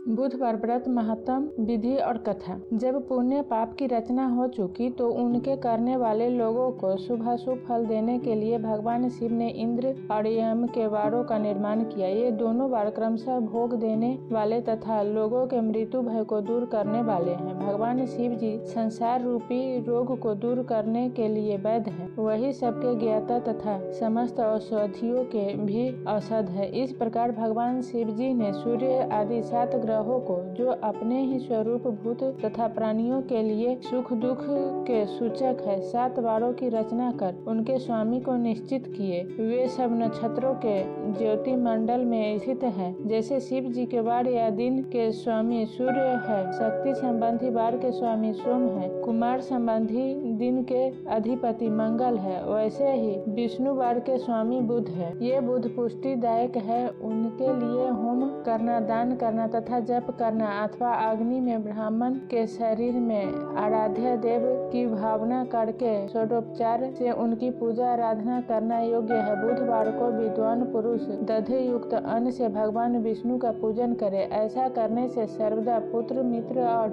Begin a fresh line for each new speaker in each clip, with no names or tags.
बुधवार व्रत महत्म, विधि और कथा। जब पुण्य पाप की रचना हो चुकी तो उनके करने वाले लोगों को शुभाशुभ फल देने के लिए भगवान शिव ने इंद्र और यम के वारों का निर्माण किया। ये दोनों वार क्रमशः भोग देने वाले तथा लोगों के मृत्यु भय को दूर करने वाले हैं। भगवान शिव जी संसार रूपी रोग को दूर करने के लिए वैद्य हैं। वही सबके ज्ञाता तथा समस्त औषधियों के भी औषध है। इस प्रकार भगवान शिव जी ने सूर्य आदि 7 ग्रहों को, जो अपने ही स्वरूप भूत तथा प्राणियों के लिए सुख दुख के सूचक है, 7 वारों की रचना कर उनके स्वामी को निश्चित किए। वे सब नक्षत्रों के ज्योति मंडल में स्थित है। जैसे शिव जी के वार या दिन के स्वामी सूर्य है, शक्ति संबंधी वार के स्वामी सोम है, कुमार संबंधी दिन के अधिपति मंगल है, वैसे ही विष्णु वार के स्वामी बुध है। ये बुध पुष्टिदायक है। उनके लिए होम करना, दान करना तथा जप करना अथवा अग्नि में ब्राह्मण के शरीर में आराध्य देव की भावना करके षोडोपचार से उनकी पूजा आराधना करना योग्य है। बुधवार को विद्वान पुरुष दधि युक्त अन्न से भगवान विष्णु का पूजन करे। ऐसा करने से सर्वदा पुत्र, मित्र और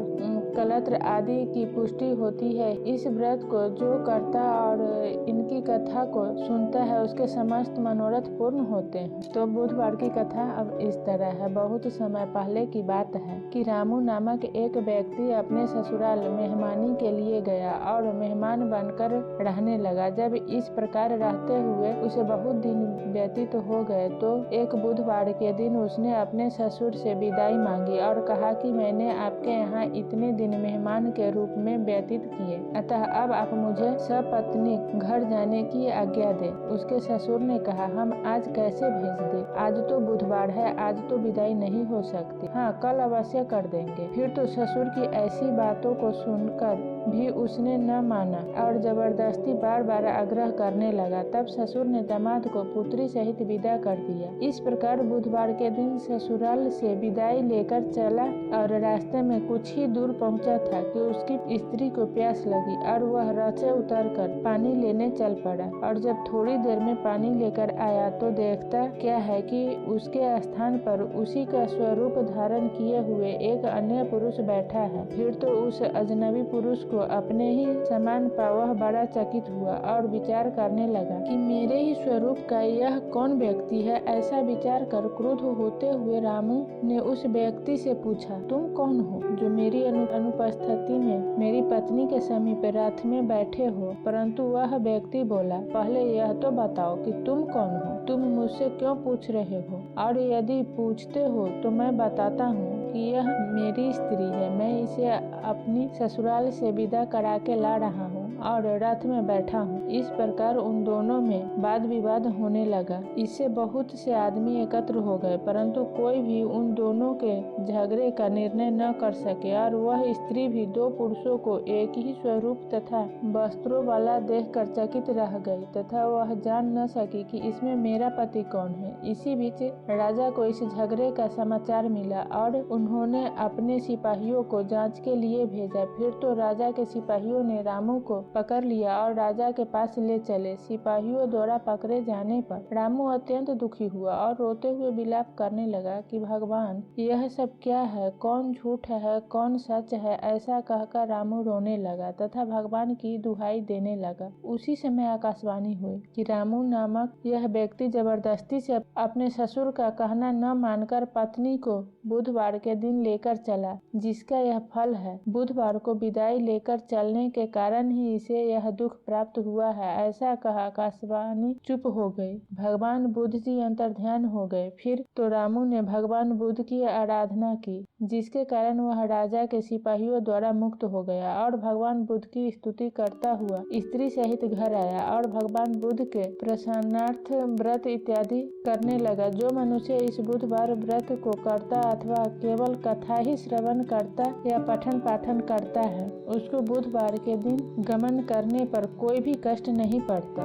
कलत्र आदि की पुष्टि होती है। इस व्रत को जो करता और इनकी कथा को सुनता है, उसके समस्त मनोरथ पूर्ण होते हैं। तो बुधवार की कथा अब इस तरह है। बहुत समय पहले की बात है कि रामू नामक एक व्यक्ति अपने ससुराल मेहमानी के लिए गया और मेहमान बनकर रहने लगा। जब इस प्रकार रहते हुए उसे बहुत दिन व्यतीत हो गए तो एक बुधवार के दिन उसने अपने ससुर से विदाई मांगी और कहा कि मैंने आपके यहाँ इतने दिन मेहमान के रूप में व्यतीत किए, अतः अब आप मुझे सपत्नी घर जाने की आज्ञा दे। उसके ससुर ने कहा, हम आज कैसे भेज दें? आज तो बुधवार है, आज तो विदाई नहीं हो सकती। हाँ, कल अवश्य कर देंगे। फिर तो ससुर की ऐसी बातों को सुनकर भी उसने न माना और जबरदस्ती बार बार आग्रह करने लगा। तब ससुर ने दामाद को पुत्री सहित विदा कर दिया। इस प्रकार बुधवार के दिन ससुराल से विदाई लेकर चला और रास्ते में कुछ ही दूर पहुंचा था कि उसकी स्त्री को प्यास लगी और वह रथ से उतरकर पानी लेने चल पड़ा। और जब थोड़ी देर में पानी लेकर आया तो देखता क्या है कि उसके स्थान पर उसी का स्वरूप धारण किए हुए एक अन्य पुरुष बैठा है। फिर तो उस अजनबी पुरुष को अपने ही समान पा वह बड़ा चकित हुआ और विचार करने लगा कि मेरे ही स्वरूप का यह कौन व्यक्ति है। ऐसा विचार कर क्रुद्ध होते हुए रामू ने उस व्यक्ति से पूछा, तुम कौन हो जो मेरी अनुपस्थिति में मेरी पत्नी के समीप रथ में बैठे हो? परंतु वह व्यक्ति बोला, पहले यह तो बताओ कि तुम कौन हो? तुम मुझसे क्यों पूछ रहे हो? और यदि पूछते हो तो मैं बताता हूँ कि यह मेरी स्त्री है। मैं इसे अपनी ससुराल से विदा करा के ला रहा हूँ और रथ में बैठा हूँ। इस प्रकार उन दोनों में वाद विवाद होने लगा। इससे बहुत से आदमी एकत्र हो गए, परंतु कोई भी उन दोनों के झगड़े का निर्णय न कर सके और वह स्त्री भी 2 पुरुषों को एक ही स्वरूप तथा वस्त्रों वाला देखकर चकित रह गई तथा वह जान न सकी कि इसमें मेरा पति कौन है। इसी बीच राजा को इस झगड़े का समाचार मिला और उन्होंने अपने सिपाहियों को जांच के लिए भेजा। फिर तो राजा के सिपाहियों ने रामू को पकड़ लिया और राजा के पास ले चले। सिपाहियों द्वारा पकड़े जाने पर रामू अत्यंत दुखी हुआ और रोते हुए विलाप करने लगा कि भगवान, यह सब क्या है? कौन झूठ है, कौन सच है? ऐसा कहकर रामू रोने लगा तथा भगवान की दुहाई देने लगा। उसी समय आकाशवाणी हुई कि रामू नामक यह व्यक्ति जबरदस्ती से अपने ससुर का कहना न मानकर पत्नी को बुधवार के दिन लेकर चला, जिसका यह फल है। बुधवार को विदाई लेकर चलने के कारण ही इसे यह दुख प्राप्त हुआ है। ऐसा कहा आकाशवाणी चुप हो गई। भगवान बुद्ध जी अंतर्ध्यान हो गए। फिर तो रामू ने भगवान बुद्ध की आराधना की, जिसके कारण वह राजा के सिपाहियों द्वारा मुक्त हो गया और भगवान बुद्ध की स्तुति करता हुआ स्त्री सहित घर आया और भगवान बुद्ध के प्रसन्नार्थ व्रत इत्यादि करने लगा। जो मनुष्य इस बुधवार व्रत को करता अथवा केवल कथा ही श्रवण करता या पठन पाठन करता है, उसको बुधवार के दिन गमन करने पर कोई भी कष्ट नहीं पड़ता।